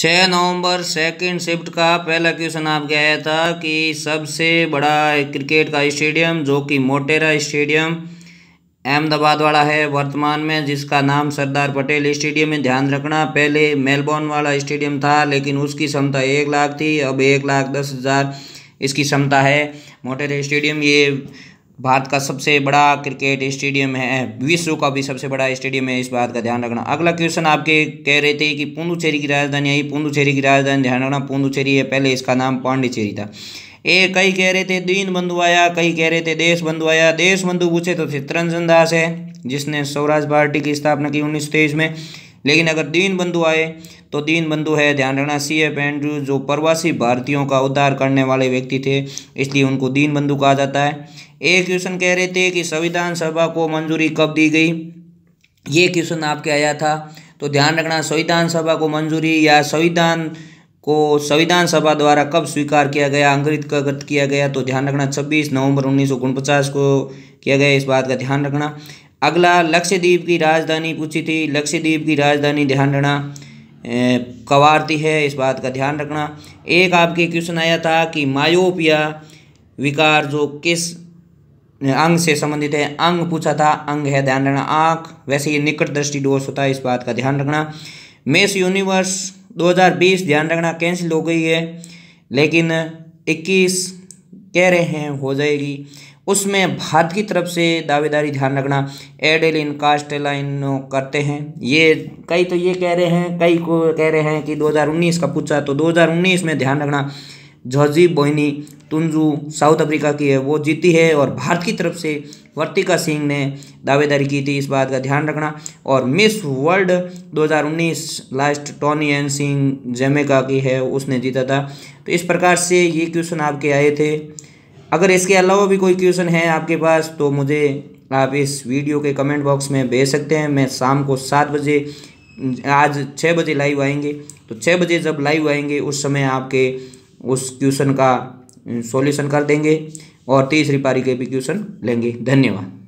6 नवंबर second shift का पहला question आपके आया था कि सबसे बड़ा क्रिकेट का स्टेडियम जो कि मोटेरा स्टेडियम अहमदाबाद वाला है वर्तमान में, जिसका नाम सरदार पटेल स्टेडियम है। ध्यान रखना, पहले मेलबोर्न वाला स्टेडियम था लेकिन उसकी क्षमता 1 लाख थी, अब 1,10,000 इसकी क्षमता है। मोटेरा स्टेडियम ये भारत का सबसे बड़ा क्रिकेट स्टेडियम है, विश्व का भी सबसे बड़ा स्टेडियम है, इस बात का ध्यान रखना। अगला क्वेश्चन आपके कह रहे थे कि पुडुचेरी की राजधानी आई। पुडुचेरी की राजधानी ध्यान रखना पुडुचेरी है, पहले इसका नाम पांडिचेरी था। कई कह रहे थे दीन बंधु आया, कई कह रहे थे देश बंधु आया। देश बंधु पूछे तो चित्तरंजन दास है जिसने स्वराज पार्टी की स्थापना की 1923 में। लेकिन अगर दीन बंधु आए तो दीन बंधु है, ध्यान रखना C.F. एंड्रूज, जो प्रवासी भारतीयों का उद्धार करने वाले व्यक्ति थे, इसलिए उनको दीन बंधु कहा जाता है। एक क्वेश्चन कह रहे थे कि संविधान सभा को मंजूरी कब दी गई, ये क्वेश्चन आपके आया था। तो ध्यान रखना, संविधान सभा को मंजूरी या संविधान सभा द्वारा कब स्वीकार किया गया, अंगीकृत किया गया, तो ध्यान रखना 26 नवंबर 1949 को किया गया, इस बात का ध्यान रखना। अगला लक्षद्वीप की राजधानी पूछी थी। लक्षद्वीप की राजधानी ध्यान रखना कवारती है, इस बात का ध्यान रखना। एक आपके क्वेश्चन आया था कि मायोपिया विकार जो किस अंग से संबंधित है, अंग पूछा था, अंग है ध्यान रखना आँख, वैसे ये निकट दृष्टि दोष होता है, इस बात का ध्यान रखना। मिस यूनिवर्स 2020 ध्यान रखना कैंसिल हो गई है, लेकिन 21 कह रहे हैं हो जाएगी, उसमें भारत की तरफ से दावेदारी ध्यान रखना एडेलिन कास्टेलाइनो करते हैं। ये कई तो ये कह रहे हैं, कई को कह रहे हैं कि 2019 का पूछा, तो 2019 में ध्यान रखना जॉर्जी बोइनी तुंजू साउथ अफ्रीका की है, वो जीती है, और भारत की तरफ से वर्तिका सिंह ने दावेदारी की थी, इस बात का ध्यान रखना। और miss world 2019 last Tony N Singh Jamaica की है, उसने जीता था। तो इस प्रकार से ये क्वेश्चन आपके आए थे। अगर इसके अलावा भी कोई क्वेश्चन है आपके पास तो मुझे आप इस वीडियो के कमेंट बॉक्स में भेज सकते हैं। मैं शाम को 7 बजे, आज 6 बजे लाइव आएंगे, तो 6 बजे जब लाइव आएंगे उस समय आपके उस क्वेश्चन का सॉल्यूशन कर देंगे और तीसरी पारी के भी क्वेश्चन लेंगे। धन्यवाद।